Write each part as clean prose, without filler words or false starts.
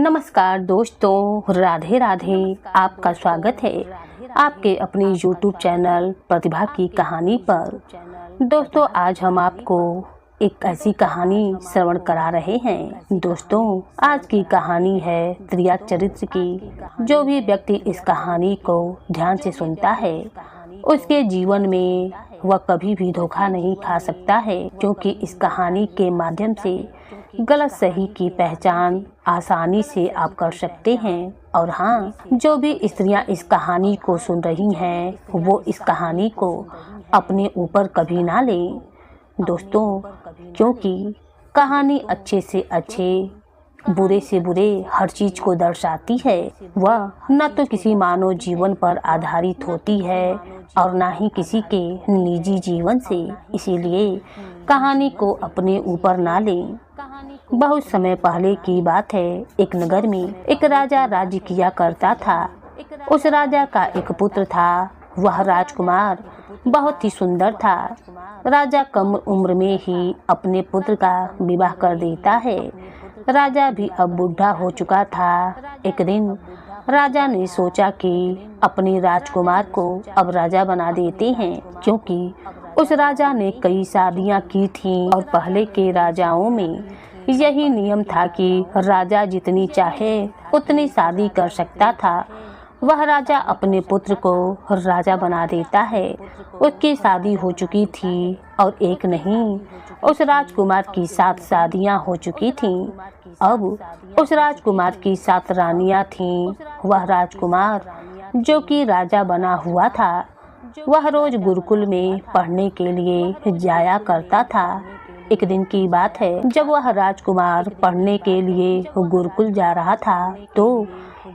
नमस्कार दोस्तों, राधे राधे। आपका स्वागत है आपके अपने YouTube चैनल प्रतिभा की कहानी पर। दोस्तों, आज हम आपको एक ऐसी कहानी श्रवण करा रहे हैं। दोस्तों, आज की कहानी है त्रिया चरित्र की। जो भी व्यक्ति इस कहानी को ध्यान से सुनता है उसके जीवन में वह कभी भी धोखा नहीं खा सकता है, क्योंकि इस कहानी के माध्यम से गलत सही की पहचान आसानी से आप कर सकते हैं। और हाँ, जो भी स्त्रियां इस कहानी को सुन रही हैं वो इस कहानी को अपने ऊपर कभी ना लें दोस्तों, क्योंकि कहानी अच्छे से अच्छे, बुरे से बुरे हर चीज को दर्शाती है। वह न तो किसी मानव जीवन पर आधारित होती है और ना ही किसी के निजी जीवन से। इसीलिए कहानी को अपने ऊपर ना लें। बहुत समय पहले की बात है। एक नगर में एक राजा राज्य किया करता था। उस राजा का एक पुत्र था। वह राजकुमार बहुत ही सुंदर था। राजा कम उम्र में ही अपने पुत्र का विवाह कर देता है। राजा भी अब बूढ़ा हो चुका था। एक दिन राजा ने सोचा कि अपने राजकुमार को अब राजा बना देते हैं, क्योंकि उस राजा ने कई शादियां की थीं और पहले के राजाओं में यही नियम था कि राजा जितनी चाहे उतनी शादी कर सकता था। वह राजा अपने पुत्र को राजा बना देता है। उसकी शादी हो चुकी थी और एक नहीं, उस राजकुमार की 7 शादियां हो चुकी थीं। अब उस राजकुमार की 7 रानियां थीं। वह राजकुमार जो कि राजा बना हुआ था, वह रोज गुरुकुल में पढ़ने के लिए जाया करता था। एक दिन की बात है, जब वह राजकुमार पढ़ने के लिए गुरुकुल जा रहा था तो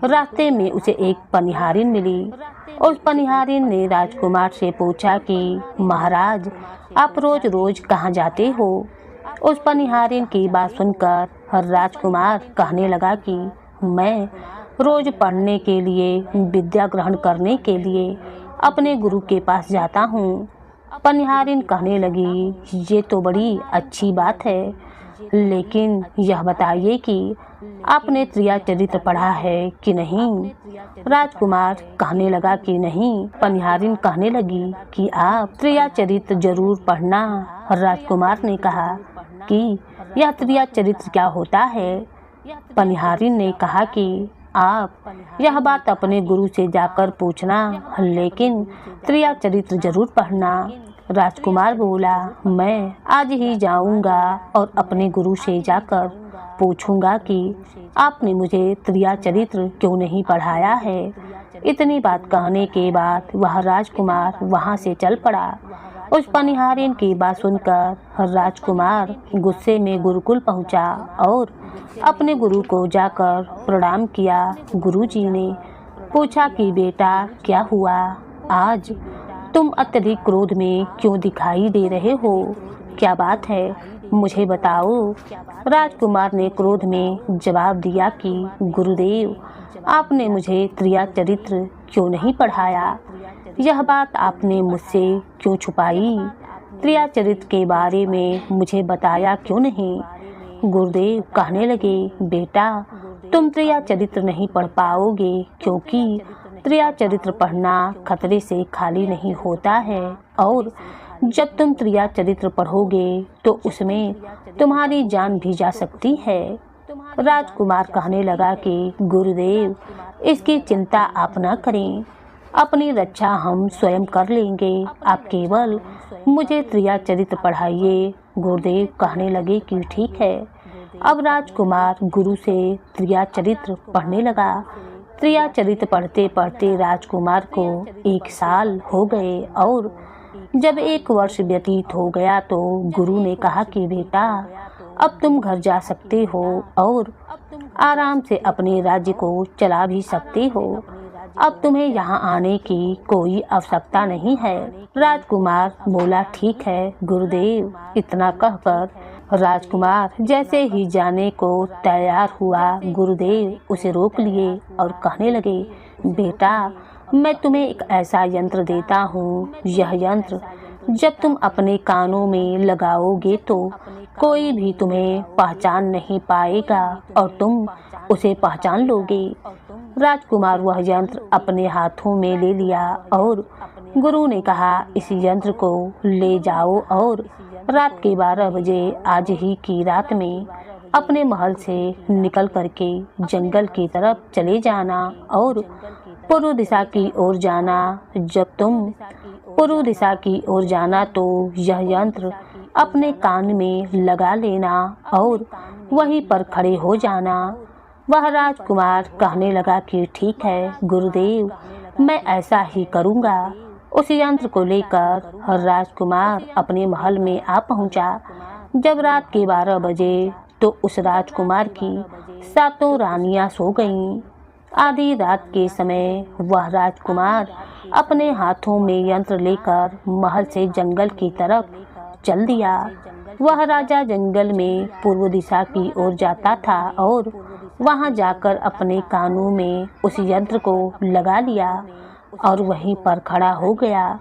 रास्ते में उसे एक पनिहारिन मिली। उस पनिहारिन ने राजकुमार से पूछा कि महाराज, आप रोज रोज कहाँ जाते हो? उस पनिहारिन की बात सुनकर राजकुमार कहने लगा कि मैं रोज पढ़ने के लिए, विद्या ग्रहण करने के लिए अपने गुरु के पास जाता हूँ। पनिहारिन कहने लगी, ये तो बड़ी अच्छी बात है, लेकिन यह बताइए कि आपने त्रिया चरित्र पढ़ा है कि नहीं? राजकुमार कहने लगा कि नहीं। पनिहारिन कहने लगी कि आप त्रिया चरित्र जरूर पढ़ना। राजकुमार ने कहा कि यह त्रिया चरित्र क्या होता है? पनिहारिन ने कहा कि आप यह बात अपने गुरु से जाकर पूछना, लेकिन त्रिया चरित्र जरूर पढ़ना। राजकुमार बोला, मैं आज ही जाऊंगा और अपने गुरु से जाकर पूछूंगा कि आपने मुझे त्रिया चरित्र क्यों नहीं पढ़ाया है। इतनी बात कहने के बाद वह राजकुमार वहां से चल पड़ा। उस पनिहारिन की बात सुनकर राजकुमार गुस्से में गुरुकुल पहुंचा और अपने गुरु को जाकर प्रणाम किया। गुरुजी ने पूछा कि बेटा, क्या हुआ? आज तुम अत्यधिक क्रोध में क्यों दिखाई दे रहे हो? क्या बात है, मुझे बताओ। राजकुमार ने क्रोध में जवाब दिया कि गुरुदेव, आपने मुझे त्रिया चरित्र क्यों नहीं पढ़ाया? यह बात आपने मुझसे क्यों छुपाई? त्रिया चरित्र के बारे में मुझे बताया क्यों नहीं? गुरुदेव कहने लगे, बेटा, तुम त्रिया चरित्र नहीं पढ़ पाओगे, क्योंकि त्रिया चरित्र पढ़ना खतरे से खाली नहीं होता है, और जब तुम त्रिया चरित्र पढ़ोगे तो उसमें तुम्हारी जान भी जा सकती है। राजकुमार कहने लगा कि गुरुदेव, इसकी चिंता आप न करें, अपनी रक्षा हम स्वयं कर लेंगे, आप केवल मुझे त्रिया चरित्र पढ़ाइए। गुरुदेव कहने लगे कि ठीक है। अब राजकुमार गुरु से त्रिया चरित्र पढ़ने लगा। त्रिया चरित्र पढ़ते पढ़ते राजकुमार को 1 साल हो गए, और जब 1 वर्ष व्यतीत हो गया तो गुरु ने कहा कि बेटा, अब तुम घर जा सकते हो और आराम से अपने राज्य को चला भी सकते हो। अब तुम्हें यहाँ आने की कोई आवश्यकता नहीं है। राजकुमार बोला, ठीक है गुरुदेव। इतना कहकर राजकुमार जैसे ही जाने को तैयार हुआ, गुरुदेव उसे रोक लिए और कहने लगे, बेटा, मैं तुम्हें एक ऐसा यंत्र देता हूँ। यह यंत्र जब तुम अपने कानों में लगाओगे तो कोई भी तुम्हें पहचान नहीं पाएगा और तुम उसे पहचान लोगे। राजकुमार वह यंत्र अपने हाथों में ले लिया और गुरु ने कहा, इस यंत्र को ले जाओ और रात के 12 बजे आज ही की रात में अपने महल से निकल करके जंगल की तरफ चले जाना और पूर्व दिशा की ओर जाना। जब तुम पूर्व दिशा की ओर जाना तो यह यंत्र अपने कान में लगा लेना और वहीं पर खड़े हो जाना। वह राजकुमार कहने लगा कि ठीक है गुरुदेव, मैं ऐसा ही करूँगा। उस यंत्र को लेकर राजकुमार अपने महल में आ पहुँचा। जब रात के 12 बजे तो उस राजकुमार की 7 रानियां सो गईं। आधी रात के समय वह राजकुमार अपने हाथों में यंत्र लेकर महल से जंगल की तरफ चल दिया। वह राजा जंगल में पूर्व दिशा की ओर जाता था और वहां जाकर अपने कानों में उस यंत्र को लगा लिया और वहीं पर खड़ा हो गया।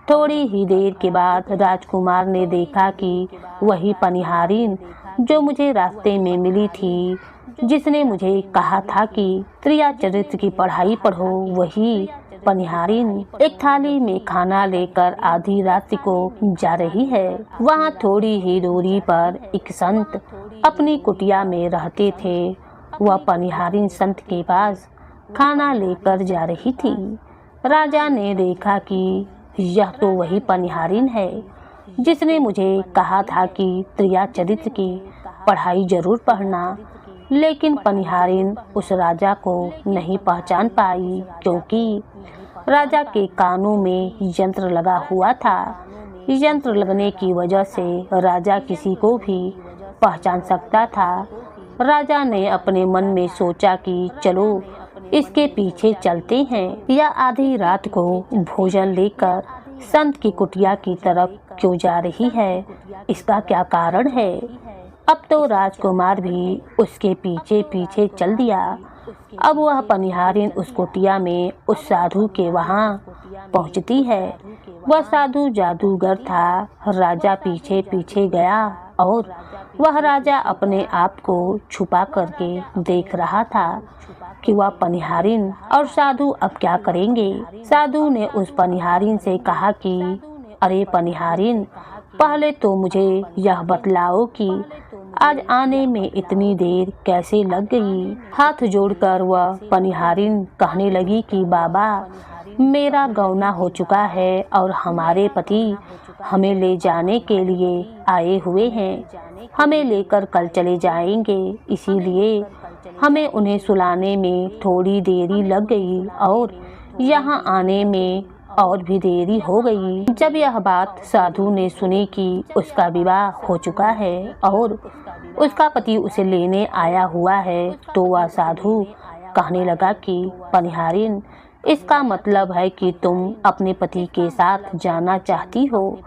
थोड़ी ही देर के बाद राजकुमार ने देखा कि वही पनिहारिन जो मुझे रास्ते में मिली थी, जिसने मुझे कहा था कि त्रिया चरित्र की पढ़ाई पढ़ो, वही पनिहारिन एक थाली में खाना लेकर आधी रात को जा रही है। वहाँ थोड़ी ही दूरी पर एक संत अपनी कुटिया में रहते थे। वह पनिहारिन संत के पास खाना लेकर जा रही थी। राजा ने देखा कि यह तो वही पनिहारिन है जिसने मुझे कहा था कि त्रिया चरित्र की पढ़ाई जरूर पढ़ना, लेकिन पनिहारिन उस राजा को नहीं पहचान पाई क्योंकि राजा के कानों में यंत्र लगा हुआ था। यंत्र लगने की वजह से राजा किसी को भी पहचान सकता था। राजा ने अपने मन में सोचा कि चलो इसके पीछे चलते हैं। या आधी रात को भोजन लेकर संत की कुटिया की तरफ क्यों जा रही है, इसका क्या कारण है? अब तो राजकुमार भी उसके पीछे पीछे चल दिया। अब वह पनिहारिन उस कुटिया में उस साधु के वहाँ पहुँचती है। वह साधु जादूगर था। राजा पीछे पीछे गया और वह राजा अपने आप को छुपा करके देख रहा था कि वह पनिहारिन और साधु अब क्या करेंगे। साधु ने उस पनिहारिन से कहा कि अरे पनिहारिन, पहले तो मुझे यह बतलाओ कि आज आने में इतनी देर कैसे लग गई। हाथ जोड़कर वह पनिहारिन कहने लगी कि बाबा, मेरा गौना हो चुका है और हमारे पति हमें ले जाने के लिए आए हुए हैं। हमें लेकर कल चले जाएंगे, इसीलिए हमें उन्हें सुलाने में थोड़ी देरी लग गई और यहाँ आने में और भी देरी हो गई। जब यह बात साधु ने सुनी कि उसका विवाह हो चुका है और उसका पति उसे लेने आया हुआ है, तो वह साधु कहने लगा कि पनिहारिन, इसका मतलब है कि तुम अपने पति के साथ जाना चाहती हो,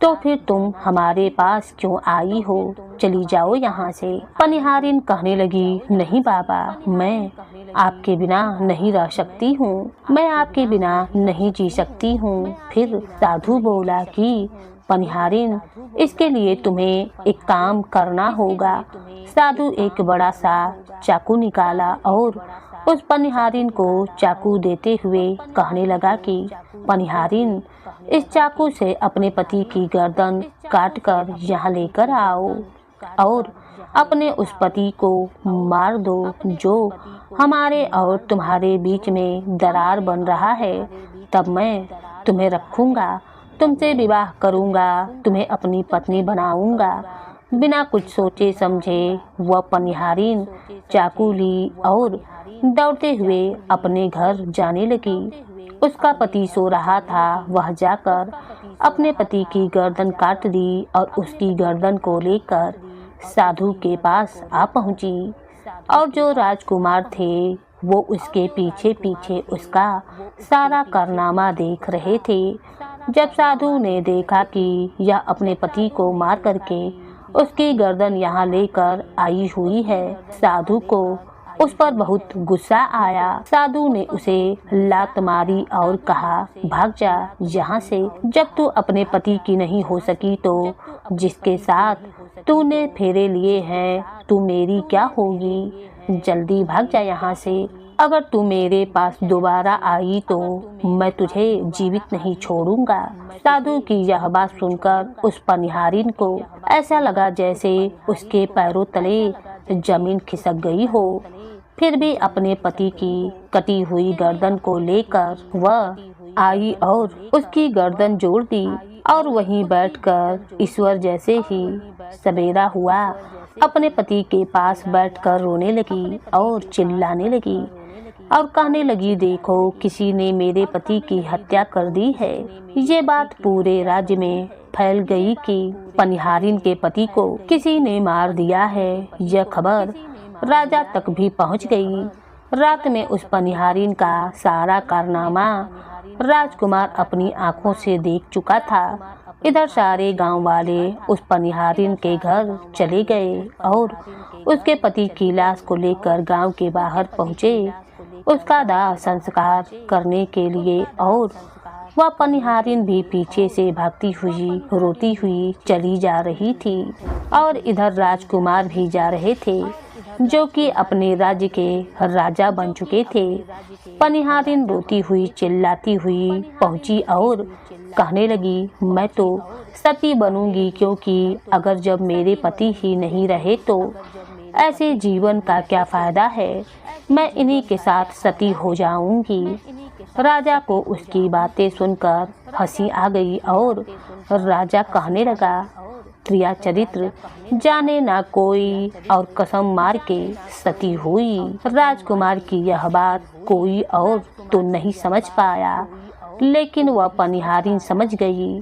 तो फिर तुम हमारे पास क्यों आई हो? चली जाओ यहाँ से। पनिहारिन कहने लगी, नहीं बाबा, मैं आपके बिना नहीं रह सकती हूँ, मैं आपके बिना नहीं जी सकती हूँ। फिर साधु बोला कि पनिहारिन, इसके लिए तुम्हें एक काम करना होगा। साधु एक बड़ा सा चाकू निकाला और उस पनिहारिन को चाकू देते हुए कहने लगा कि पनिहारिन, इस चाकू से अपने पति की गर्दन काटकर यहाँ लेकर आओ और अपने उस पति को मार दो जो हमारे और तुम्हारे बीच में दरार बन रहा है। तब मैं तुम्हें रखूँगा, तुमसे विवाह करूँगा, तुम्हें अपनी पत्नी बनाऊँगा। बिना कुछ सोचे समझे वह पनिहारिन चाकू ली और दौड़ते हुए अपने घर जाने लगी। उसका पति सो रहा था। वह जाकर अपने पति की गर्दन काट दी और उसकी गर्दन को लेकर साधु के पास आ पहुंची और जो राजकुमार थे वो उसके पीछे पीछे उसका सारा कारनामा देख रहे थे। जब साधु ने देखा कि यह अपने पति को मार करके उसकी गर्दन यहाँ लेकर आई हुई है, साधु को उस पर बहुत गुस्सा आया। साधु ने उसे लात मारी और कहा, भाग जा यहाँ से। जब तू अपने पति की नहीं हो सकी तो जिसके साथ तूने फेरे लिए हैं, तू मेरी क्या होगी। जल्दी भाग जा यहाँ से। अगर तू मेरे पास दोबारा आई तो मैं तुझे जीवित नहीं छोड़ूंगा। साधु की यह बात सुनकर उस पनिहारिन को ऐसा लगा जैसे उसके पैरों तले जमीन खिसक गई हो। फिर भी अपने पति की कटी हुई गर्दन को लेकर वह आई और उसकी गर्दन जोड़ दी और वहीं बैठकर ईश्वर जैसे ही सवेरा हुआ अपने पति के पास बैठकर रोने लगी और चिल्लाने लगी और कहने लगी, देखो किसी ने मेरे पति की हत्या कर दी है। ये बात पूरे राज्य में फैल गई कि पनिहारिन के पति को किसी ने मार दिया है। यह खबर राजा तक भी पहुंच गई। रात में उस पनिहारिन का सारा कारनामा राजकुमार अपनी आंखों से देख चुका था। इधर सारे गांव वाले उस पनिहारिन के घर चले गए और उसके पति की लाश को लेकर गांव के बाहर पहुंचे उसका दाह संस्कार करने के लिए। और वह पनिहारिन भी पीछे से भागती हुई रोती हुई चली जा रही थी और इधर राजकुमार भी जा रहे थे जो कि अपने राज्य के राजा बन चुके थे। पनिहारिन रोती हुई चिल्लाती हुई पहुंची और कहने लगी, मैं तो सती बनूंगी, क्योंकि अगर जब मेरे पति ही नहीं रहे तो ऐसे जीवन का क्या फायदा है। मैं इन्हीं के साथ सती हो जाऊंगी। राजा को उसकी बातें सुनकर हंसी आ गई और राजा कहने लगा, प्रिया चरित्र जाने ना कोई और कसम मार के सती हुई। राजकुमार की यह बात कोई और तो नहीं समझ पाया, लेकिन वह पनिहारिन समझ गई।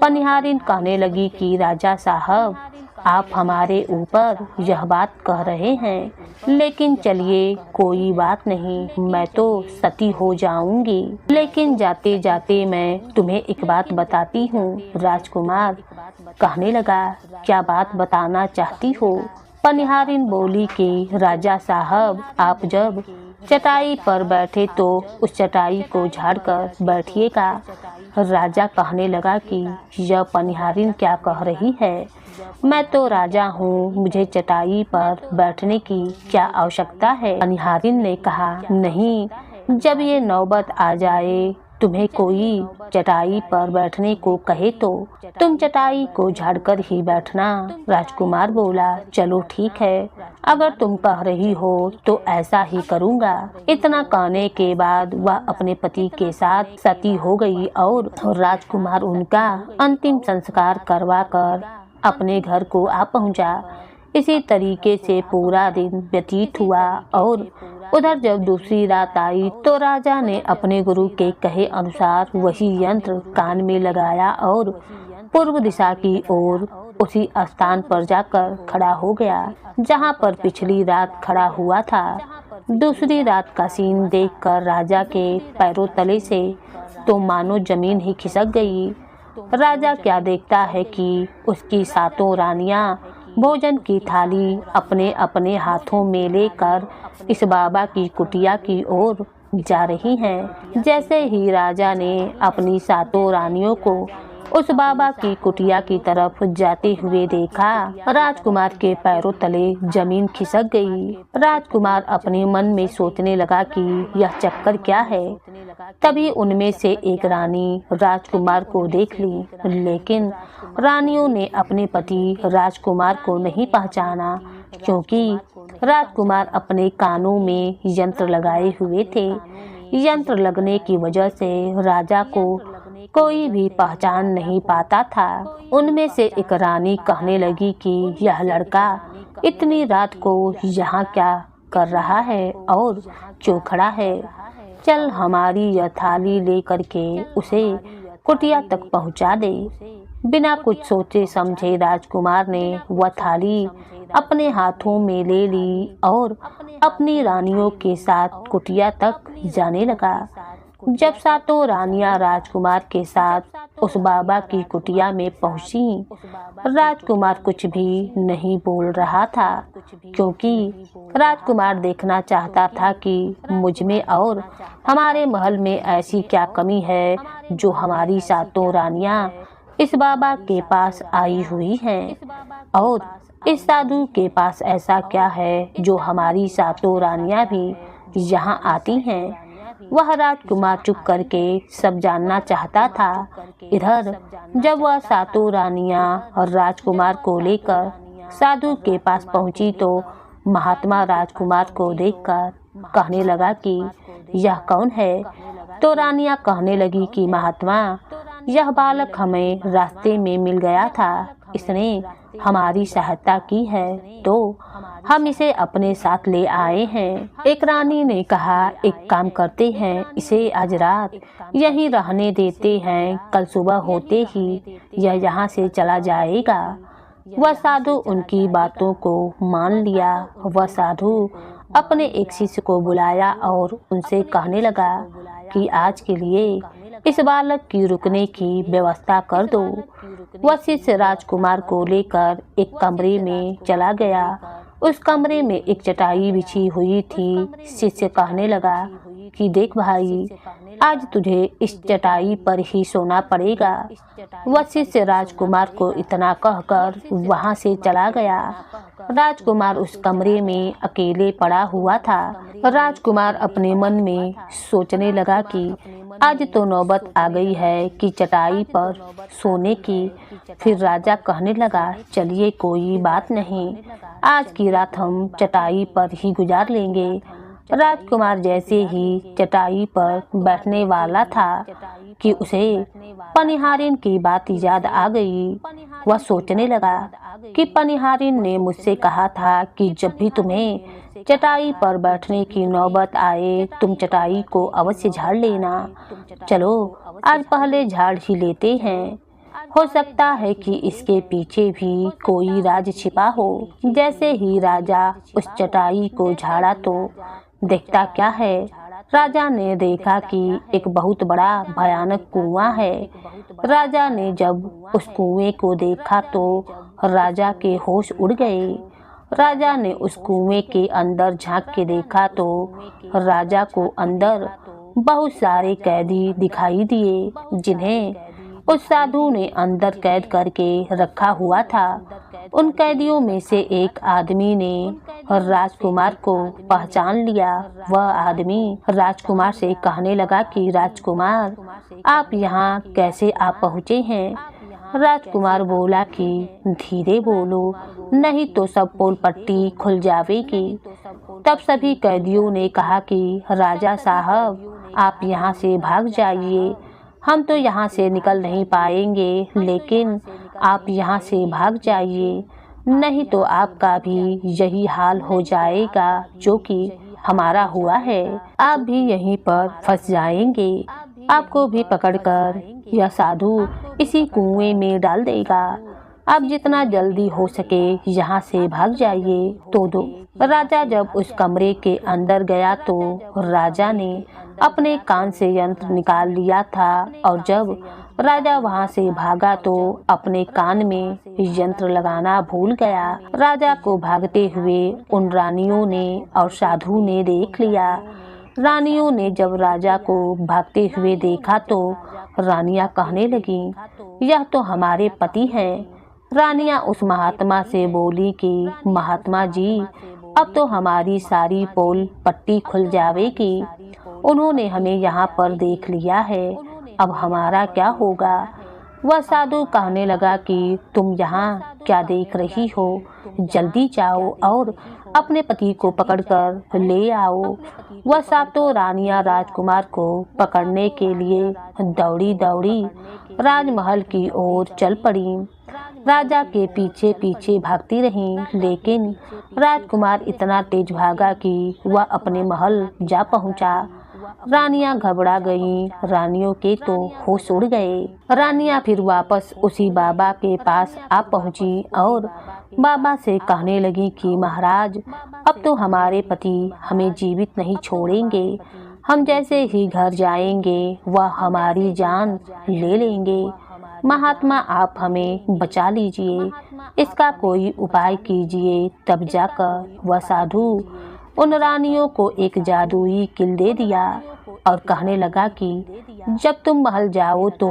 पनिहारिन कहने लगी कि राजा साहब, आप हमारे ऊपर यह बात कह रहे हैं, लेकिन चलिए कोई बात नहीं, मैं तो सती हो जाऊंगी। लेकिन जाते जाते मैं तुम्हें एक बात बताती हूँ। राजकुमार कहने लगा, क्या बात बताना चाहती हो? पनिहारिन बोली कि राजा साहब, आप जब चटाई पर बैठे तो उस चटाई को झाड़कर बैठिएगा। राजा कहने लगा कि यह पनिहारिन क्या कह रही है? मैं तो राजा हूँ, मुझे चटाई पर बैठने की क्या आवश्यकता है? पनिहारिन ने कहा, नहीं, जब ये नौबत आ जाए तुम्हें कोई चटाई पर बैठने को कहे तो तुम चटाई को झाड़कर ही बैठना। राजकुमार बोला, चलो ठीक है, अगर तुम कह रही हो तो ऐसा ही करूँगा। इतना कहने के बाद वह अपने पति के साथ सती हो गई और राजकुमार उनका अंतिम संस्कार करवा कर अपने घर को आ पहुँचा। इसी तरीके से पूरा दिन व्यतीत हुआ और उधर जब दूसरी रात आई तो राजा ने अपने गुरु के कहे अनुसार वही यंत्र कान में लगाया और पूर्व दिशा की ओर उसी स्थान पर जाकर खड़ा हो गया जहां पर पिछली रात खड़ा हुआ था। दूसरी रात का सीन देखकर राजा के पैरों तले से तो मानो जमीन ही खिसक गई। राजा क्या देखता है कि उसकी सातों रानियां भोजन की थाली अपने अपने हाथों में लेकर इस बाबा की कुटिया की ओर जा रही हैं। जैसे ही राजा ने अपनी सातों रानियों को उस बाबा की कुटिया की तरफ जाते हुए देखा, राजकुमार के पैरों तले जमीन खिसक गई। राजकुमार अपने मन में सोचने लगा कि यह चक्कर क्या है। तभी उनमें से एक रानी राजकुमार को देख ली, लेकिन रानियों ने अपने पति राजकुमार को नहीं पहचाना, क्योंकि राजकुमार अपने कानों में यंत्र लगाए हुए थे। यंत्र लगने की वजह से राजा को कोई भी पहचान नहीं पाता था। उनमें से एक रानी कहने लगी कि यह लड़का इतनी रात को यहाँ क्या कर रहा है और क्यों खड़ा है? चल हमारी यह थाली लेकर के उसे कुटिया तक पहुँचा दे। बिना कुछ सोचे समझे राजकुमार ने वह थाली अपने हाथों में ले ली और अपनी रानियों के साथ कुटिया तक जाने लगा। जब सातों रानियां राजकुमार के साथ उस बाबा की कुटिया में पहुंची, राजकुमार कुछ भी नहीं बोल रहा था, क्योंकि राजकुमार देखना चाहता था कि मुझ में और हमारे महल में ऐसी क्या कमी है जो हमारी सातों रानियां इस बाबा के पास आई हुई हैं और इस साधु के पास ऐसा क्या है जो हमारी सातों रानियां भी यहाँ आती हैं? वह राजकुमार चुप करके सब जानना चाहता था। इधर जब वह सातों रानियां और राजकुमार को लेकर साधु के पास पहुंची तो महात्मा राजकुमार को देखकर कहने लगा कि यह कौन है? तो रानियां कहने लगी कि महात्मा, यह बालक हमें रास्ते में मिल गया था, इसने हमारी सहायता की है तो हम इसे अपने साथ ले आए हैं। एक रानी ने कहा, एक काम करते हैं, इसे आज रात यहीं रहने देते हैं, कल सुबह होते ही यह यहाँ से चला जाएगा। वह साधु उनकी बातों को मान लिया। वह साधु अपने एक शिष्य को बुलाया और उनसे कहने लगा कि आज के लिए इस बालक की रुकने की व्यवस्था कर दो। वह शिष्य राजकुमार को लेकर एक कमरे में चला गया। उस कमरे में एक चटाई बिछी हुई थी। शिष्य कहने लगा कि देख भाई, आज तुझे इस चटाई पर ही सोना पड़ेगा। वह शिष्य राजकुमार को इतना कहकर वहां से चला गया। राजकुमार उस कमरे में अकेले पड़ा हुआ था। राजकुमार अपने मन में सोचने लगा कि आज तो नौबत आ गई है कि चटाई पर सोने की। फिर राजा कहने लगा, चलिए कोई बात नहीं, आज की रात हम चटाई पर ही गुजार लेंगे। राजकुमार जैसे ही चटाई पर बैठने वाला था कि उसे पनिहारिन की बात याद आ गई। वह सोचने लगा कि पनिहारिन ने मुझसे कहा था कि जब भी तुम्हें चटाई पर बैठने की नौबत आए तुम चटाई को अवश्य झाड़ लेना। चलो आज पहले झाड़ ही लेते हैं, हो सकता है कि इसके पीछे भी कोई राज छिपा हो। जैसे ही राजा उस चटाई को झाड़ा तो देखता क्या है, राजा ने देखा कि एक बहुत बड़ा भयानक कुआं है। राजा ने जब उस कुएं को देखा तो राजा के होश उड़ गए। राजा ने उस कुएं के अंदर झांक के देखा तो राजा को अंदर बहुत सारे कैदी दिखाई दिए, जिन्हें उस साधु ने अंदर कैद करके रखा हुआ था। उन कैदियों में से एक आदमी ने राजकुमार को पहचान लिया। वह आदमी राजकुमार से कहने लगा कि राजकुमार, आप यहाँ कैसे आ पहुँचे हैं? राजकुमार बोला कि धीरे बोलो, नहीं तो सब पोल पट्टी खुल जाएगी। तब सभी कैदियों ने कहा कि राजा साहब, आप यहाँ से भाग जाइए, हम तो यहाँ से निकल नहीं पाएंगे, लेकिन आप यहाँ से भाग जाइए, नहीं तो आपका भी यही हाल हो जाएगा जो कि हमारा हुआ है। आप भी यहीं पर फंस जाएंगे, आपको भी पकड़कर यह साधु इसी कुएं में डाल देगा। आप जितना जल्दी हो सके यहाँ से भाग जाइए। तो दो राजा जब उस कमरे के अंदर गया तो राजा ने अपने कान से यंत्र निकाल लिया था और जब राजा वहां से भागा तो अपने कान में यंत्र लगाना भूल गया। राजा को भागते हुए उन रानियों ने और साधु ने देख लिया। रानियों ने जब राजा को भागते हुए देखा तो रानियां कहने लगी, यह तो हमारे पति हैं। रानियां उस महात्मा से बोली कि महात्मा जी, अब तो हमारी सारी पोल पट्टी खुल जाएगी। उन्होंने हमें यहाँ पर देख लिया है, अब हमारा क्या होगा? वह साधु कहने लगा कि तुम यहाँ क्या देख रही हो, जल्दी जाओ और अपने पति को पकड़कर ले आओ। वह सातों रानियां राजकुमार को पकड़ने के लिए दौड़ी दौड़ी राजमहल की ओर चल पड़ी। राजा के पीछे पीछे भागती रहीं, लेकिन राजकुमार इतना तेज भागा कि वह अपने महल जा पहुंचा। रानियां घबरा गईं, रानियों के तो होश उड़ गए। रानियां फिर वापस उसी बाबा के पास आ पहुंची और बाबा से कहने लगी कि महाराज, अब तो हमारे पति हमें जीवित नहीं छोड़ेंगे। हम जैसे ही घर जाएंगे वह हमारी जान ले लेंगे। महात्मा, आप हमें बचा लीजिए, इसका कोई उपाय कीजिए। तब जाकर वह साधु उन रानियों को एक जादुई किल दे दिया और कहने लगा कि जब तुम महल जाओ तो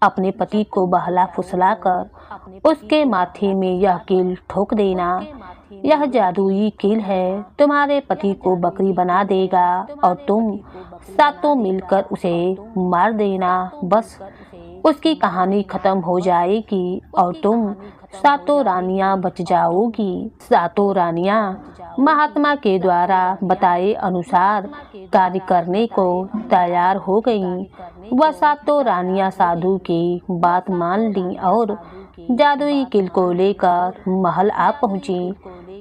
अपने पति को बहला फुसला कर उसके माथे में यह कील ठोक देना। यह जादुई कील है, तुम्हारे पति को बकरी बना देगा और तुम सातों मिलकर उसे मार देना। बस उसकी कहानी खत्म हो जाएगी और तुम सातों रानियां बच जाओगी। सातों रानियां महात्मा के द्वारा बताए अनुसार कार्य करने को तैयार हो गईं। वह सातों रानियां साधु की बात मान ली और जादुई कील को लेकर महल आ पहुंची।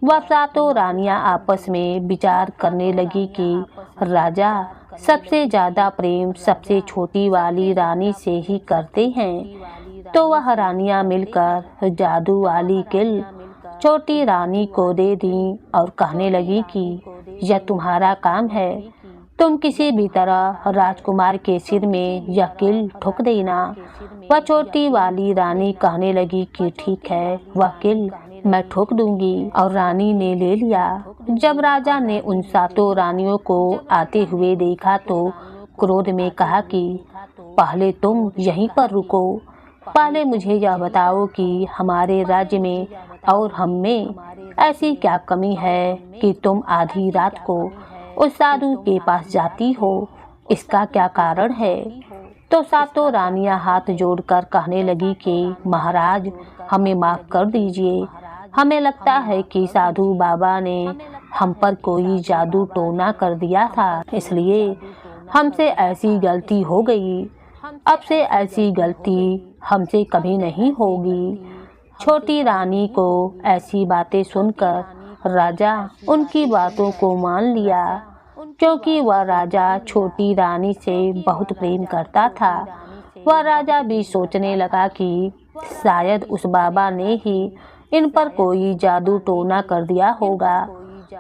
वह सातों रानियां आपस में विचार करने लगी कि राजा सबसे ज्यादा प्रेम सबसे छोटी वाली रानी से ही करते हैं। तो वह रानियां मिलकर जादू वाली कील छोटी रानी को दे दी और कहने लगी कि यह तुम्हारा काम है, तुम किसी भी तरह राजकुमार के सिर में यह कील ठोक देना। वह छोटी वाली रानी कहने लगी कि ठीक है, वह कील मैं ठोक दूंगी और रानी ने ले लिया। जब राजा ने उन सातों रानियों को आते हुए देखा तो क्रोध में कहा कि पहले तुम यहीं पर रुको, पहले मुझे यह बताओ कि हमारे राज्य में और हम में ऐसी क्या कमी है कि तुम आधी रात को उस साधु के पास जाती हो, इसका क्या कारण है। तो सातों रानियां हाथ जोड़कर कहने लगी कि महाराज हमें माफ कर दीजिए, हमें लगता है कि साधु बाबा ने हम पर कोई जादू टोना कर दिया था, इसलिए हमसे ऐसी गलती हो गई। अब से ऐसी गलती हमसे कभी नहीं होगी। छोटी रानी को ऐसी बातें सुनकर राजा उनकी बातों को मान लिया, क्योंकि वह राजा छोटी रानी से बहुत प्रेम करता था। वह राजा भी सोचने लगा कि शायद उस बाबा ने ही इन पर कोई जादू टोना कर दिया होगा।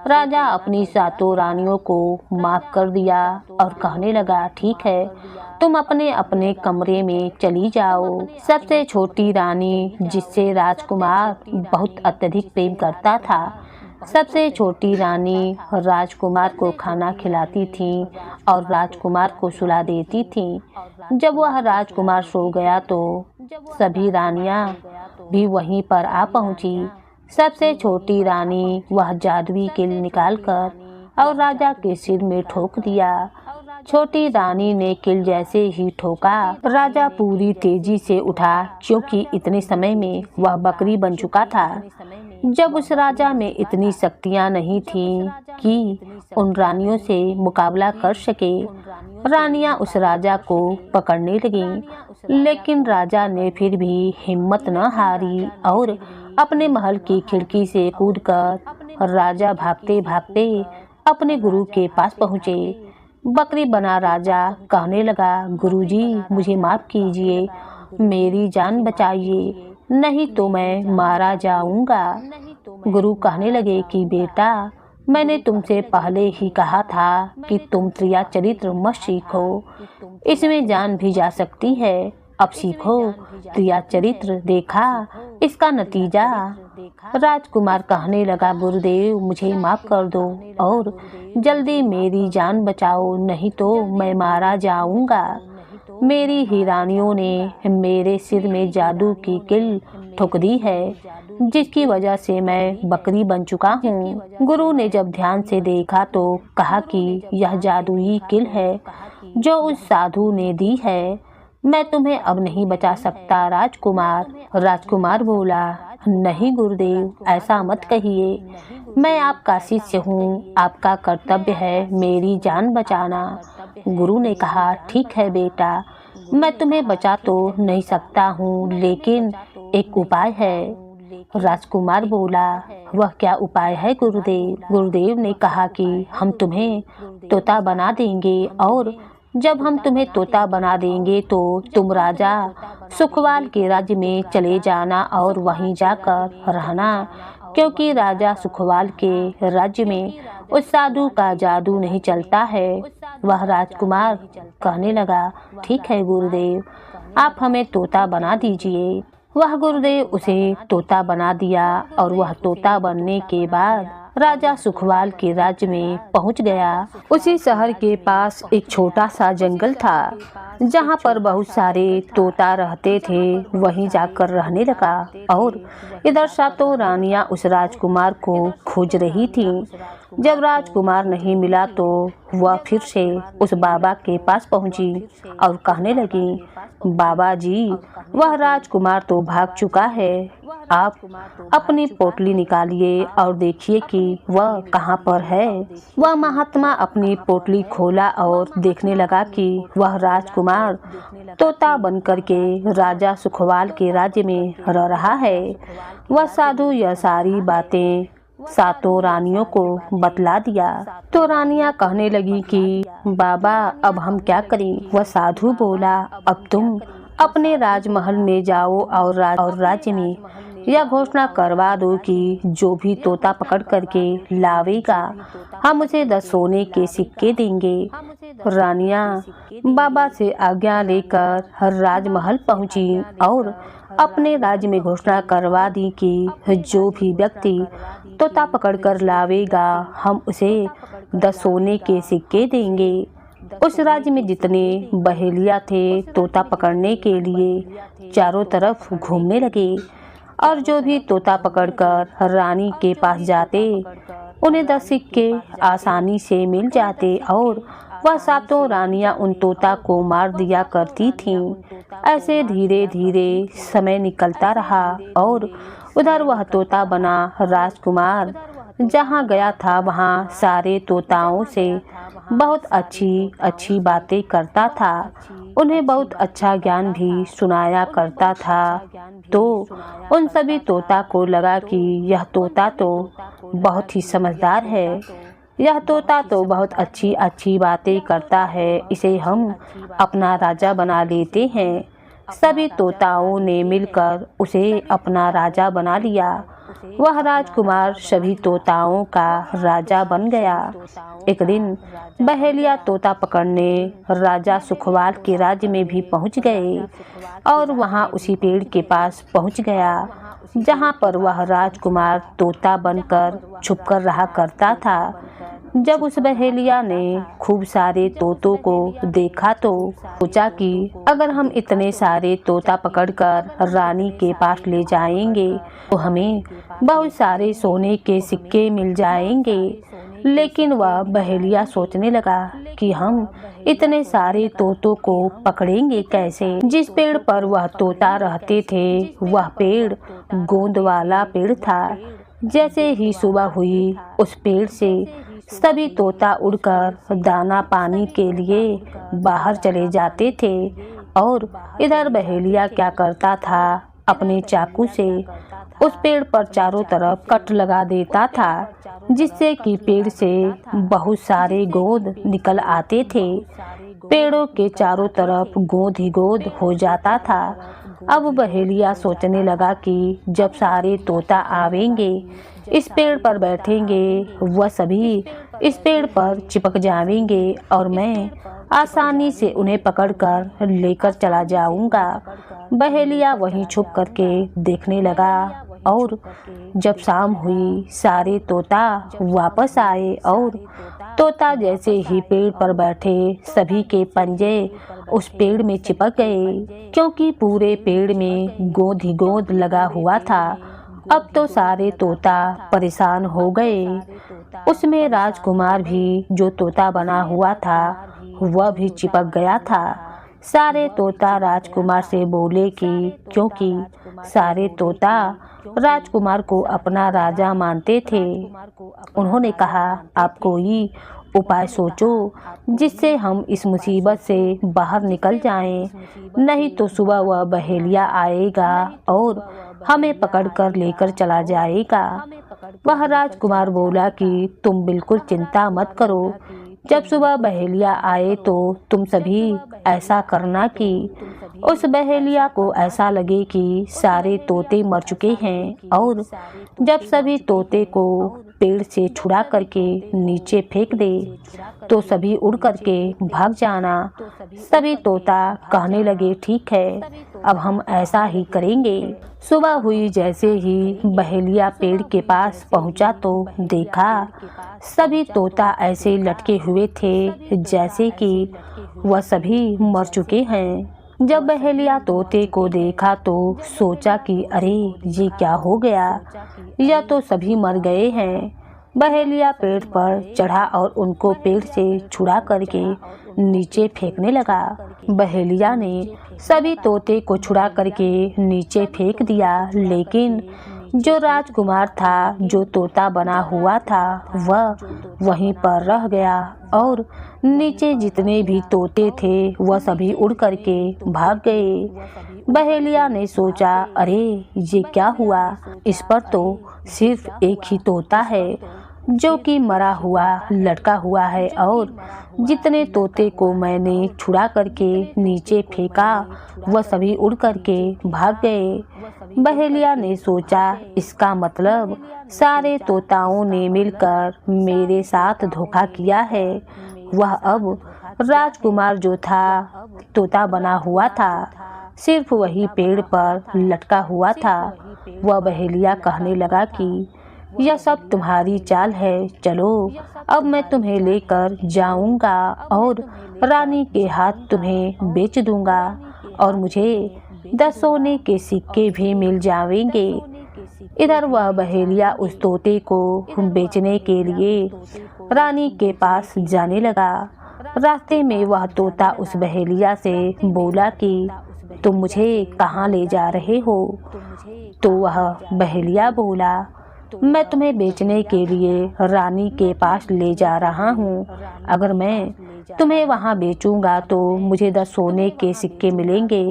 राजा अपनी सातों रानियों को माफ कर दिया और कहने लगा ठीक है, तुम अपने अपने कमरे में चली जाओ। सबसे छोटी रानी, जिससे राजकुमार बहुत अत्यधिक प्रेम करता था, सबसे छोटी रानी राजकुमार को खाना खिलाती थी और राजकुमार को सुला देती थी। जब वह राजकुमार सो गया तो सभी रानियां भी वहीं पर आ पहुंची। सबसे छोटी रानी वह जादुई कील निकालकर और राजा के सिर में ठोक दिया। छोटी रानी ने कील जैसे ही ठोका, राजा पूरी तेजी से उठा, क्योंकि इतने समय में वह बकरी बन चुका था। जब उस राजा में इतनी शक्तियां नहीं थीं कि उन रानियों से मुकाबला कर सके, रानियां उस राजा को पकड़ने लगीं, लेकिन राजा ने फिर भी हिम्मत न हारी और अपने महल की खिड़की से कूदकर राजा भागते भागते अपने गुरु के पास पहुँचे। बकरी बना राजा कहने लगा, गुरुजी मुझे माफ कीजिए, मेरी जान बचाइए, नहीं तो मैं मारा जाऊंगा। गुरु कहने लगे कि बेटा, मैंने तुमसे पहले ही कहा था कि तुम क्रिया चरित्र मत सीखो, इसमें जान भी जा सकती है। अब सीखो क्रिया चरित्र, देखा इसका नतीजा। राजकुमार कहने लगा, गुरुदेव मुझे माफ कर दो और जल्दी मेरी जान बचाओ, नहीं तो मैं मारा जाऊंगा। मेरी ही रानियों ने मेरे सिर में जादू की कील ठोक दी है, जिसकी वजह से मैं बकरी बन चुका हूँ। गुरु ने जब ध्यान से देखा तो कहा कि यह जादुई कील है जो उस साधु ने दी है, मैं तुम्हें अब नहीं बचा सकता राजकुमार। राजकुमार बोला, नहीं गुरुदेव, ऐसा मत कहिए, मैं आपका शिष्य हूँ, आपका कर्तव्य है मेरी जान बचाना। गुरु ने कहा, ठीक है बेटा, मैं तुम्हें बचा तो नहीं सकता हूँ, लेकिन एक उपाय है। राजकुमार बोला, वह क्या उपाय है गुरुदेव? गुरुदेव ने कहा कि हम तुम्हें तोता बना देंगे और जब हम तुम्हें तोता बना देंगे तो तुम राजा सुखवाल के राज्य में चले जाना और वहीं जाकर रहना, क्योंकि राजा सुखवाल के राज्य में उस साधु का जादू नहीं चलता है। वह राजकुमार कहने लगा, ठीक है गुरुदेव, आप हमें तोता बना दीजिए। वह गुरुदेव उसे तोता बना दिया और वह तोता बनने के बाद राजा सुखवाल के राज्य में पहुंच गया। उसी शहर के पास एक छोटा सा जंगल था जहां पर बहुत सारे तोता रहते थे। वहीं जाकर रहने लगा और इधर सातों रानियां उस राजकुमार को खोज रही थीं। जब राजकुमार नहीं मिला तो वह फिर से उस बाबा के पास पहुंची और कहने लगी, बाबा जी, वह राजकुमार तो भाग चुका है। आप अपनी पोटली निकालिए और देखिए कि वह कहाँ पर है। वह महात्मा अपनी पोटली खोला और देखने लगा कि वह राजकुमार तोता बनकर के राजा सुखवाल के राज्य में रह रहा है। वह साधु यह सारी बातें सातों रानियों को बतला दिया। तो रानियां कहने लगी कि बाबा अब हम क्या करें। वह साधु बोला, अब तुम अपने राजमहल में जाओ और राज्य में यह घोषणा करवा दो कि जो भी तोता पकड़ करके लावेगा हम उसे 10 सोने के सिक्के देंगे। रानियां बाबा से आज्ञा लेकर राजमहल पहुंची और अपने राज्य में घोषणा करवा दी कि जो भी व्यक्ति तोता पकड़कर लावेगा हम उसे 10 सोने के सिक्के देंगे। उस राज्य में जितने बहेलिया थे तोता पकड़ने के लिए चारों तरफ घूमने लगे और जो भी तोता पकड़कर रानी के पास जाते उन्हें 10 सिक्के आसानी से मिल जाते और वह सातों रानियां उन तोता को मार दिया करती थीं। ऐसे धीरे धीरे समय निकलता रहा और उधर वह तोता बना राजकुमार जहाँ गया था वहाँ सारे तोताओं से बहुत अच्छी अच्छी बातें करता था। उन्हें बहुत अच्छा ज्ञान भी सुनाया करता था। तो उन सभी तोता को लगा कि यह तोता तो बहुत ही समझदार है, यह तोता तो बहुत अच्छी अच्छी बातें करता है, इसे हम अपना राजा बना लेते हैं। सभी तोताओं ने मिलकर उसे अपना राजा बना लिया। वह राजकुमार सभी तोताओं का राजा बन गया। एक दिन बहेलिया तोता पकड़ने राजा सुखवाल के राज्य में भी पहुंच गए और वहां उसी पेड़ के पास पहुंच गया जहां पर वह राजकुमार तोता बनकर छुपकर रहा करता था। जब उस बहेलिया ने खूब सारे तोतों को देखा तो सोचा कि अगर हम इतने सारे तोता पकड़कर रानी के पास ले जाएंगे तो हमें बहुत सारे सोने के सिक्के मिल जाएंगे। लेकिन वह बहेलिया सोचने लगा कि हम इतने सारे तोतों को पकड़ेंगे कैसे। जिस पेड़ पर वह तोता रहते थे वह पेड़ गोंद वाला पेड़ था। जैसे ही सुबह हुई उस पेड़ से सभी तोता उड़कर दाना पानी के लिए बाहर चले जाते थे और इधर बहेलिया क्या करता था, अपने चाकू से उस पेड़ पर चारों तरफ कट लगा देता था जिससे कि पेड़ से बहुत सारे गोंद निकल आते थे। पेड़ों के चारों तरफ गोंद ही गोंद हो जाता था। अब बहेलिया सोचने लगा कि जब सारे तोता आवेंगे इस पेड़ पर बैठेंगे वह सभी इस पेड़ पर चिपक जाएंगे और मैं आसानी से उन्हें पकड़कर लेकर चला जाऊंगा। बहेलिया वहीं छुप करके देखने लगा और जब शाम हुई सारे तोता वापस आए और तोता जैसे ही पेड़ पर बैठे सभी के पंजे उस पेड़ में चिपक गए क्योंकि पूरे पेड़ में गोंद ही गोंद लगा हुआ था। अब तो सारे तोता परेशान हो गए। उसमें राजकुमार भी जो तोता बना हुआ था वह भी चिपक गया था। सारे तोता राजकुमार से बोले कि क्योंकि सारे तोता राजकुमार को अपना राजा मानते थे, उन्होंने कहा आप कोई उपाय सोचो जिससे हम इस मुसीबत से बाहर निकल जाएं, नहीं तो सुबह वह बहेलिया आएगा और हमें पकड़कर लेकर चला जाएगा। वह राजकुमार बोला कि तुम बिल्कुल चिंता मत करो, जब सुबह बहेलिया आए तो तुम सभी ऐसा करना कि उस बहेलिया को ऐसा लगे कि सारे तोते मर चुके हैं और जब सभी तोते को पेड़ से छुड़ा करके नीचे फेंक दे तो सभी उड़ करके भाग जाना। सभी तोता कहने लगे ठीक है, अब हम ऐसा ही करेंगे। सुबह हुई जैसे ही बहेलिया पेड़ के पास पहुंचा तो देखा सभी तोता ऐसे लटके हुए थे जैसे कि वह सभी मर चुके हैं। जब बहेलिया तोते को देखा तो सोचा कि अरे ये क्या हो गया, या तो सभी मर गए हैं। बहेलिया पेड़ पर चढ़ा और उनको पेड़ से छुड़ा करके नीचे फेंकने लगा। बहेलिया ने सभी तोते को छुड़ा करके नीचे फेंक दिया, लेकिन जो राजकुमार था, जो तोता बना हुआ था, वह वहीं पर रह गया और नीचे जितने भी तोते थे वह सभी उड़ करके भाग गए। बहेलिया ने सोचा अरे ये क्या हुआ, इस पर तो सिर्फ एक ही तोता है जो कि मरा हुआ लटका हुआ है और जितने तोते को मैंने छुड़ा करके नीचे फेंका वह सभी उड़ करके भाग गए। बहेलिया ने सोचा इसका मतलब सारे तोताओं ने मिलकर मेरे साथ धोखा किया है। वह अब राजकुमार जो था तोता बना हुआ था, सिर्फ वही पेड़ पर लटका हुआ था। वह बहेलिया कहने लगा कि यह सब तुम्हारी चाल है, चलो अब मैं तुम्हें लेकर जाऊंगा और रानी के हाथ तुम्हें बेच दूंगा और मुझे 10 सोने के सिक्के भी मिल जाएंगे। इधर वह बहेलिया उस तोते को बेचने के लिए रानी के पास जाने लगा। रास्ते में वह तोता उस बहेलिया से बोला कि तुम मुझे कहाँ ले जा रहे हो? तो वह बहेलिया बोला मैं तुम्हें बेचने के लिए रानी के पास ले जा रहा हूँ। अगर मैं तुम्हें वहाँ बेचूंगा तो मुझे 10 सोने के सिक्के मिलेंगे।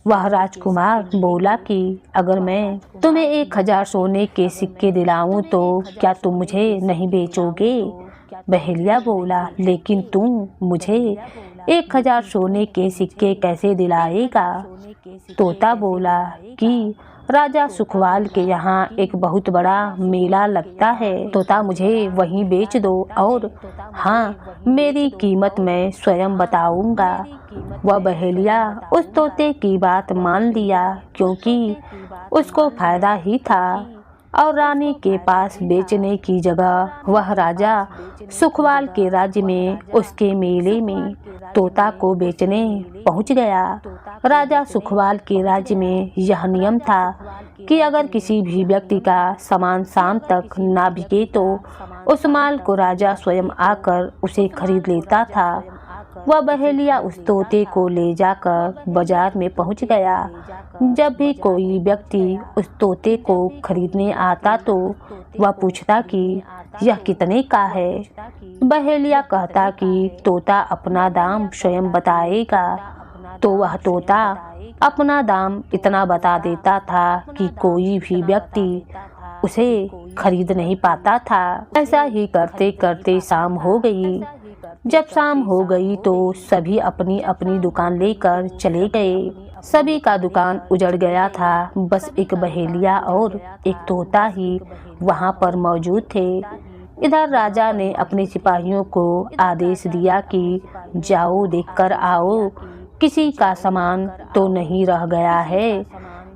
वह राजकुमार बोला कि अगर मैं तुम्हें 1000 सोने के सिक्के दिलाऊं तो क्या तुम मुझे नहीं बेचोगे? बहेलिया बोला लेकिन तुम मुझे 1000 सोने के सिक्के कैसे दिलाएगा? तोता बोला कि राजा सुखवाल के यहाँ एक बहुत बड़ा मेला लगता है, तोता मुझे वहीं बेच दो और हाँ मेरी कीमत मैं स्वयं बताऊंगा। वह बहेलिया उस तोते की बात मान लिया क्योंकि उसको फायदा ही था और रानी के पास बेचने की जगह वह राजा सुखवाल के राज्य में उसके मेले में तोता को बेचने पहुंच गया। राजा सुखवाल के राज्य में यह नियम था कि अगर किसी भी व्यक्ति का सामान शाम तक ना बिके तो उस माल को राजा स्वयं आकर उसे खरीद लेता था। वह बहेलिया उस तोते को ले जाकर बाजार में पहुंच गया। जब भी कोई व्यक्ति उस तोते को खरीदने आता तो वह पूछता कि यह कितने का है। बहेलिया कहता कि तोता अपना दाम स्वयं बताएगा। तो वह तोता अपना दाम इतना बता देता था कि कोई भी व्यक्ति उसे खरीद नहीं पाता था। ऐसा ही करते करते शाम हो गई। जब शाम हो गई तो सभी अपनी अपनी दुकान लेकर चले गए। सभी का दुकान उजड़ गया था, बस एक बहेलिया और एक तोता ही वहां पर मौजूद थे। इधर राजा ने अपने सिपाहियों को आदेश दिया कि जाओ देखकर आओ किसी का सामान तो नहीं रह गया है।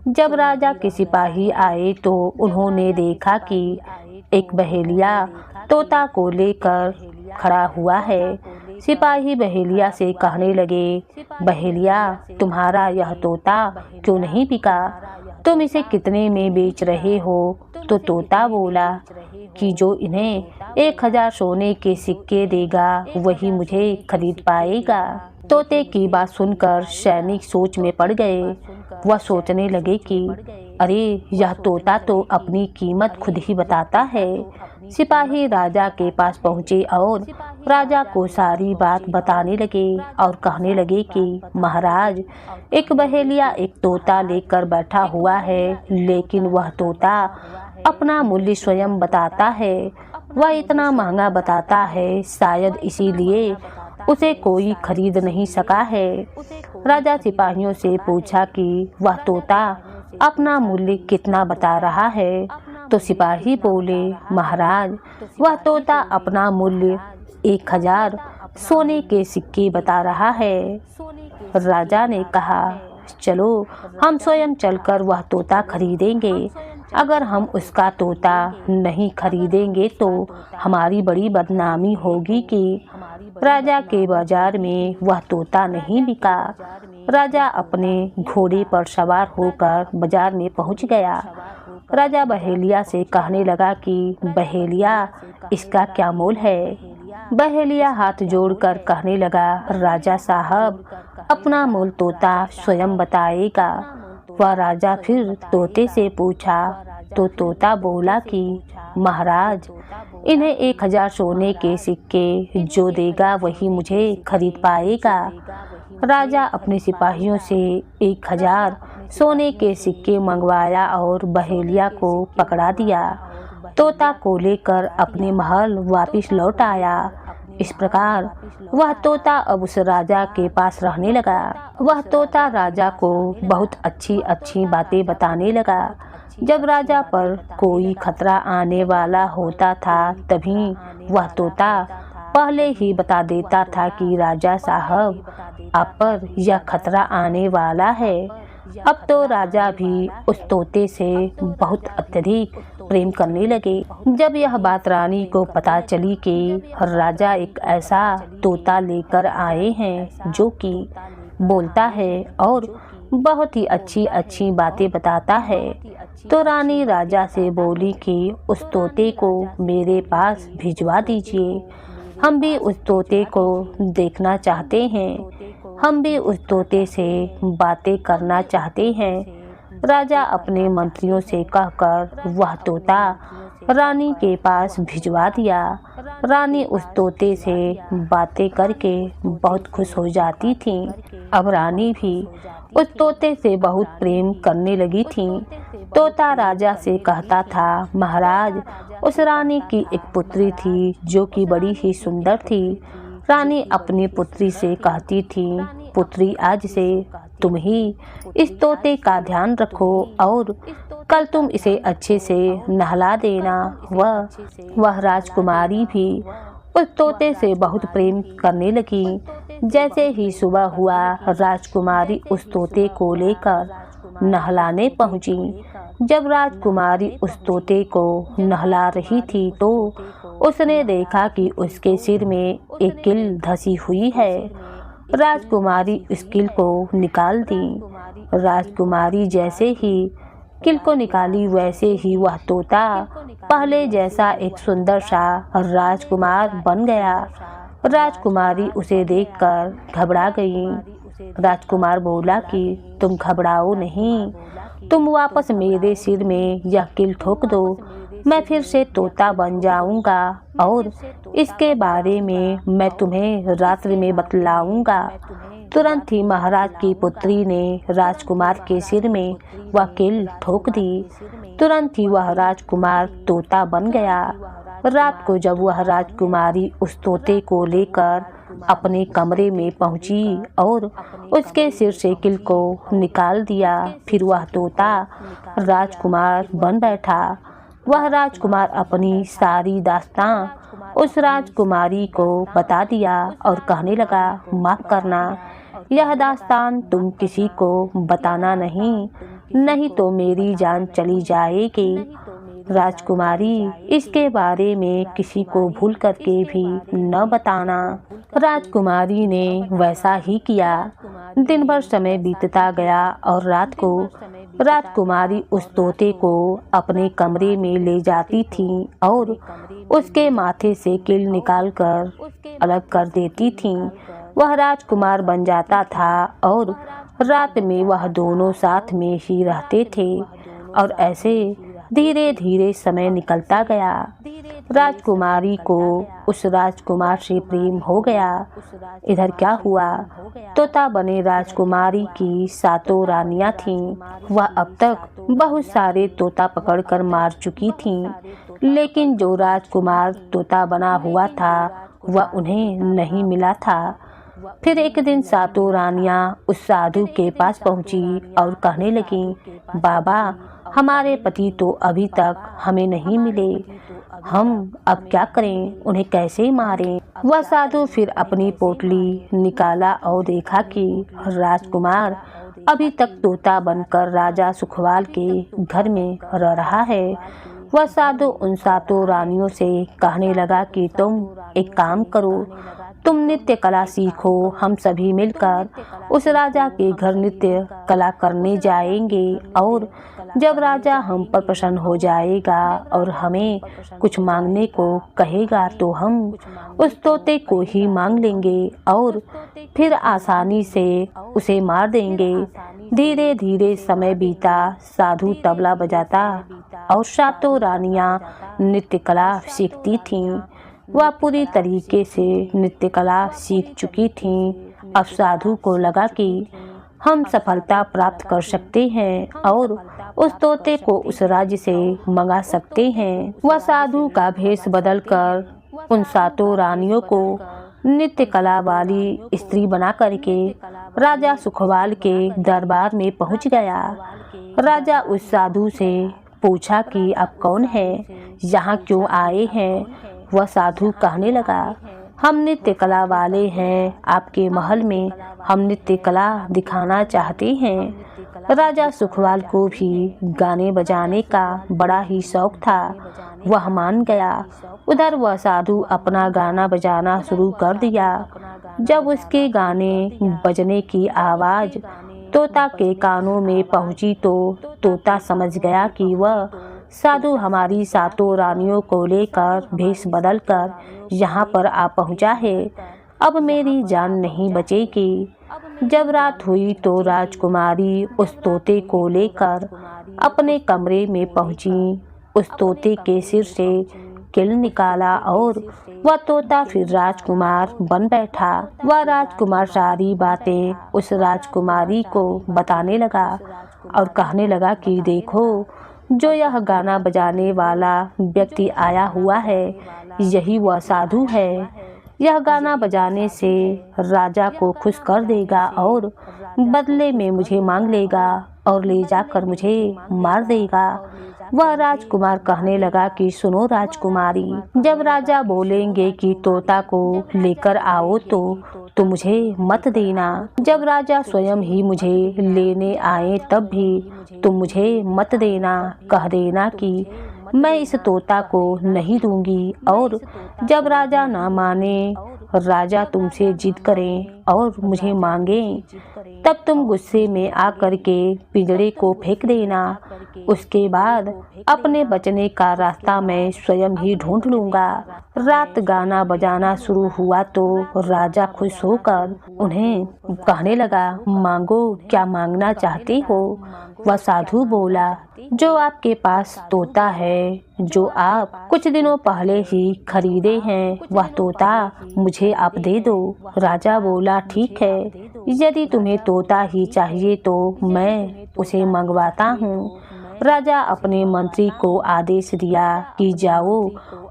जब राजा के सिपाही आए तो उन्होंने देखा कि एक बहेलिया तोता को लेकर खड़ा हुआ है। सिपाही बहेलिया से कहने लगे, बहेलिया तुम्हारा यह तोता क्यों नहीं बिका? तुम इसे कितने में बेच रहे हो? तो तोता बोला कि जो इन्हें 1000 सोने के सिक्के देगा वही मुझे खरीद पाएगा। तोते की बात सुनकर सैनिक सोच में पड़ गए। वह सोचने लगे कि अरे यह तोता तो अपनी कीमत खुद ही बताता है। सिपाही राजा के पास पहुँचे और राजा को सारी बात बताने लगे और कहने लगे कि महाराज, एक बहेलिया एक तोता लेकर बैठा हुआ है, लेकिन वह तोता अपना मूल्य स्वयं बताता है। वह इतना महंगा बताता है, शायद इसीलिए उसे कोई खरीद नहीं सका है। राजा सिपाहियों से पूछा कि वह तोता अपना मूल्य कितना बता रहा है। तो सिपाही बोले, महाराज वह तोता अपना मूल्य 1000 सोने के सिक्के बता रहा है। राजा ने कहा, चलो हम स्वयं चलकर वह तोता खरीदेंगे। अगर हम उसका तोता नहीं खरीदेंगे तो हमारी बड़ी बदनामी होगी कि राजा के बाजार में वह तोता नहीं बिका। राजा अपने घोड़े पर सवार होकर बाजार में पहुंच गया। राजा बहेलिया से कहने लगा कि बहेलिया, इसका क्या मोल है। बहेलिया हाथ जोड़कर कहने लगा, राजा साहब अपना मोल तोता स्वयं बताएगा। वह राजा फिर तोते से पूछा तो तोता बोला कि महाराज इन्हें 1000 सोने के सिक्के जो देगा वही मुझे खरीद पाएगा। राजा अपने सिपाहियों से 1000 सोने के सिक्के मंगवाया और बहेलिया को पकड़ा दिया। तोता को लेकर अपने महल वापस लौट आया। इस प्रकार वह तोता अब उस राजा के पास रहने लगा। वह तोता राजा को बहुत अच्छी अच्छी बातें बताने लगा। जब राजा पर कोई खतरा आने वाला होता था तभी वह तोता पहले ही बता देता था कि राजा साहब आप पर यह खतरा आने वाला है। अब तो राजा भी उस तोते से बहुत अत्यधिक प्रेम करने लगे। जब यह बात रानी को पता चली कि राजा एक ऐसा तोता लेकर आए हैं जो कि बोलता है और बहुत ही अच्छी अच्छी बातें बताता है, तो रानी राजा से बोली कि उस तोते को मेरे पास भिजवा दीजिए। हम भी उस तोते को देखना चाहते हैं, हम भी उस तोते से बातें करना चाहते हैं। राजा अपने मंत्रियों से कहकर वह तोता रानी के पास भिजवा दिया। रानी उस तोते से बातें करके बहुत खुश हो जाती थी। अब रानी भी उस तोते से बहुत प्रेम करने लगी थी। तोता राजा से कहता था, महाराज उस रानी की एक पुत्री थी जो कि बड़ी ही सुंदर थी। रानी अपनी पुत्री से कहती थी, पुत्री आज से तुम ही इस तोते का ध्यान रखो और कल तुम इसे अच्छे से नहला देना। वह राजकुमारी भी उस तोते से बहुत प्रेम करने लगी। जैसे ही सुबह हुआ राजकुमारी उस तोते को लेकर नहलाने पहुंची। जब राजकुमारी उस तोते को नहला रही थी तो उसने देखा कि उसके सिर में एक कील धसी हुई है। राजकुमारी उस कील को निकाल दी। राजकुमारी जैसे ही कील को निकाली वैसे ही वह तोता पहले जैसा एक सुंदर सा राजकुमार बन गया। राजकुमारी उसे देखकर घबरा गई। राजकुमार बोला कि तुम घबराओ नहीं, तुम वापस मेरे सिर में यह कील ठोक दो, मैं फिर से तोता बन जाऊंगा और इसके बारे में मैं तुम्हें रात्रि में बतलाऊंगा। तुरंत ही महाराज की पुत्री ने राजकुमार के सिर में वह कील ठोक दी। तुरंत ही वह राजकुमार तोता बन गया। रात को जब वह राजकुमारी उस तोते को लेकर अपने कमरे में पहुंची और उसके सिर से कील को निकाल दिया, फिर वह तोता राजकुमार बन बैठा। वह राजकुमार अपनी सारी दास्तां उस राजकुमारी को बता दिया और कहने लगा, माफ करना, यह दास्तान तुम किसी को बताना नहीं तो मेरी जान चली जाएगी। राजकुमारी इसके बारे में किसी को भूल करके भी न बताना। राजकुमारी ने वैसा ही किया। दिन भर समय बीतता गया और रात को राजकुमारी उस तोते को अपने कमरे में ले जाती थी और उसके माथे से कील निकालकर अलग कर देती थी। वह राजकुमार बन जाता था और रात में वह दोनों साथ में ही रहते थे और ऐसे धीरे धीरे समय निकलता गया। राजकुमारी को उस राजकुमार से प्रेम हो गया। इधर क्या हुआ, तोता बने राजकुमारी की 7 रानियां थीं। वह अब तक बहुत सारे तोता पकड़कर मार चुकी थीं, लेकिन जो राजकुमार तोता बना हुआ था वह उन्हें नहीं मिला था। फिर एक दिन 7 रानियां उस साधु के पास पहुंची और कहने लगी, बाबा हमारे पति तो अभी तक हमें नहीं मिले, हम अब क्या करें, उन्हें कैसे मारें। वह साधु फिर अपनी पोटली निकाला और देखा कि राजकुमार अभी तक तोता बनकर राजा सुखवाल के घर में रह रहा है। वह साधु उन 7 रानियों से कहने लगा कि तुम एक काम करो, तुम नृत्य कला सीखो, हम सभी मिलकर उस राजा के घर नृत्य कला करने जाएंगे और जब राजा हम पर प्रसन्न हो जाएगा और हमें कुछ मांगने को कहेगा तो हम उस तोते को ही मांग लेंगे और फिर आसानी से उसे मार देंगे। धीरे धीरे समय बीता, साधु तबला बजाता और 7 रानियां नृत्य कला सीखती थीं। वह पूरी तरीके से नृत्य कला सीख चुकी थीं। अब साधु को लगा कि हम सफलता प्राप्त कर सकते हैं और उस तोते को उस राज्य से मंगा सकते हैं। वह साधु का भेष बदलकर उन 7 रानियों को नृत्य कला वाली स्त्री बना करके राजा सुखवाल के दरबार में पहुंच गया। राजा उस साधु से पूछा कि आप कौन हैं, यहाँ क्यों आए हैं। वह साधु कहने लगा, हम नृत्य कला वाले हैं, आपके महल में हम नृत्य कला दिखाना चाहते हैं। राजा सुखवाल को भी गाने बजाने का बड़ा ही शौक था, वह मान गया। उधर वह साधु अपना गाना बजाना शुरू कर दिया। जब उसके गाने बजने की आवाज़ तोता के कानों में पहुंची तो तोता समझ गया कि वह साधु हमारी 7 रानियों को लेकर भेष बदलकर यहाँ पर आ पहुँचा है। अब मेरी जान नहीं बचेगी। जब रात हुई तो राजकुमारी उस तोते को लेकर अपने कमरे में पहुँची। उस तोते के सिर से किल निकाला और वह तोता फिर राजकुमार बन बैठा। वह राजकुमार सारी बातें उस राजकुमारी को बताने लगा और कहने लगा कि देखो, जो यह गाना बजाने वाला व्यक्ति आया हुआ है, यही वह साधु है। यह गाना बजाने से राजा को खुश कर देगा और बदले में मुझे मांग लेगा और ले जाकर मुझे मार देगा। वह राजकुमार कहने लगा कि सुनो राजकुमारी, जब राजा बोलेंगे कि तोता को लेकर आओ तो मुझे मत देना। जब राजा स्वयं ही मुझे लेने आए तब भी तुम मुझे मत देना। कह देना कि मैं इस तोता को नहीं दूंगी और जब राजा ना माने, राजा तुमसे जिद करें और मुझे मांगे, तब तुम गुस्से में आकर के पिंजरे को फेंक देना। उसके बाद अपने बचने का रास्ता मैं स्वयं ही ढूंढ लूँगा। रात गाना बजाना शुरू हुआ तो राजा खुश होकर उन्हें कहने लगा, मांगो, क्या मांगना चाहते हो। वह साधु बोला, जो आपके पास तोता है, जो आप कुछ दिनों पहले ही खरीदे हैं, वह तोता मुझे आप दे दो। राजा बोला, ठीक है, यदि तुम्हें तोता ही चाहिए तो मैं उसे मंगवाता हूँ। राजा अपने मंत्री को आदेश दिया कि जाओ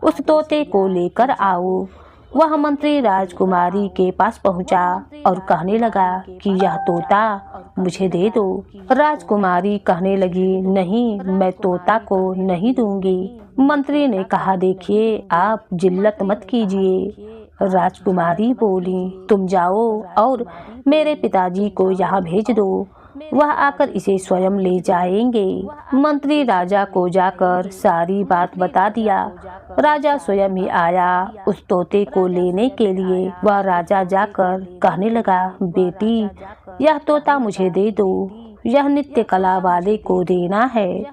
उस तोते को लेकर आओ। वह मंत्री राजकुमारी के पास पहुंचा और कहने लगा कि यह तोता मुझे दे दो। राजकुमारी कहने लगी, नहीं, मैं तोता को नहीं दूंगी। मंत्री ने कहा, देखिए, आप जिल्लत मत कीजिए। राजकुमारी बोली, तुम जाओ और मेरे पिताजी को यहाँ भेज दो, वह आकर इसे स्वयं ले जाएंगे। मंत्री राजा को जाकर सारी बात बता दिया। राजा स्वयं ही आया उस तोते को लेने के लिए। वह राजा जाकर कहने लगा, बेटी, यह तोता मुझे दे दो, यह नृत्य कला वाले को देना है।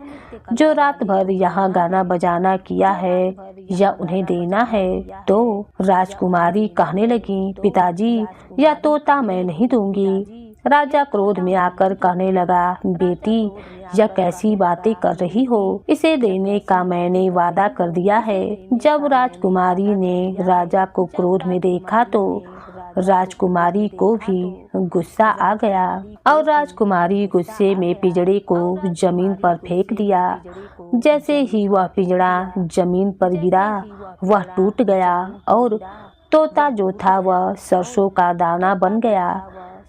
जो रात भर यहाँ गाना बजाना किया है, यह उन्हें देना है। तो राजकुमारी कहने लगी, पिताजी, यह तोता मैं नहीं दूंगी। राजा क्रोध में आकर कहने लगा, बेटी, यह कैसी बातें कर रही हो, इसे देने का मैंने वादा कर दिया है। जब राजकुमारी ने राजा को क्रोध में देखा तो राजकुमारी को भी गुस्सा आ गया और राजकुमारी गुस्से में पिंजड़े को जमीन पर फेंक दिया। जैसे ही वह पिंजड़ा जमीन पर गिरा, वह टूट गया और तोता जो था वह सरसों का दाना बन गया।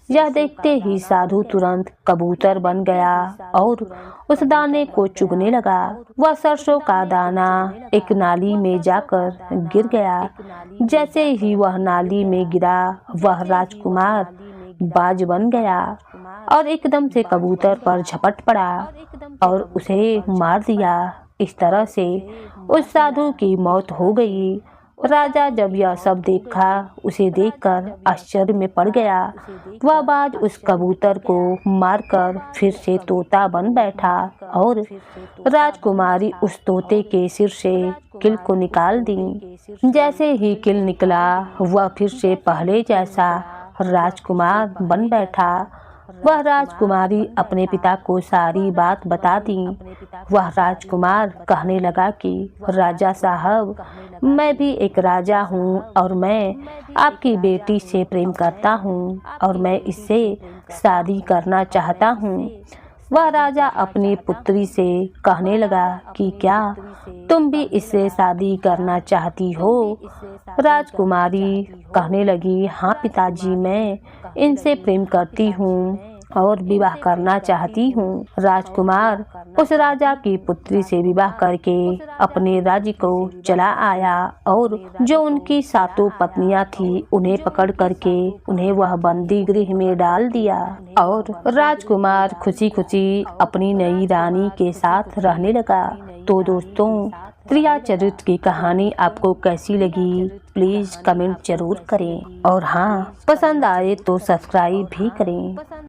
यह देखते ही साधु तुरंत कबूतर बन गया और उस दाने को चुगने लगा। वह सरसों का दाना एक नाली में जाकर गिर गया। जैसे ही वह नाली में गिरा, वह राजकुमार बाज बन गया और एकदम से कबूतर पर झपट पड़ा और उसे मार दिया। इस तरह से उस साधु की मौत हो गई। राजा जब यह सब देखा, उसे देखकर आश्चर्य में पड़ गया। वह बाज उस कबूतर को मारकर फिर से तोता बन बैठा और राजकुमारी उस तोते के सिर से किल को निकाल दी। जैसे ही किल निकला, वह फिर से पहले जैसा राजकुमार बन बैठा। वह राजकुमारी अपने पिता को सारी बात बता दी। वह राजकुमार कहने लगा कि राजा साहब, मैं भी एक राजा हूँ और मैं आपकी बेटी से प्रेम करता हूँ और मैं इससे शादी करना चाहता हूँ। वह राजा अपनी पुत्री से कहने लगा कि क्या तुम भी इससे शादी करना चाहती हो? राजकुमारी कहने लगी, हाँ पिताजी, मैं इनसे प्रेम करती हूँ और विवाह करना चाहती हूँ। राजकुमार उस राजा की पुत्री से विवाह करके अपने राज्य को चला आया और जो उनकी 7 पत्नियां थी, उन्हें पकड़ करके उन्हें वह बंदी गृह में डाल दिया और राजकुमार खुशी खुशी अपनी नई रानी के साथ रहने लगा। तो दोस्तों, प्रिया चरित्र की कहानी आपको कैसी लगी, प्लीज कमेंट जरूर करें और हाँ, पसंद आए तो सब्सक्राइब भी करें।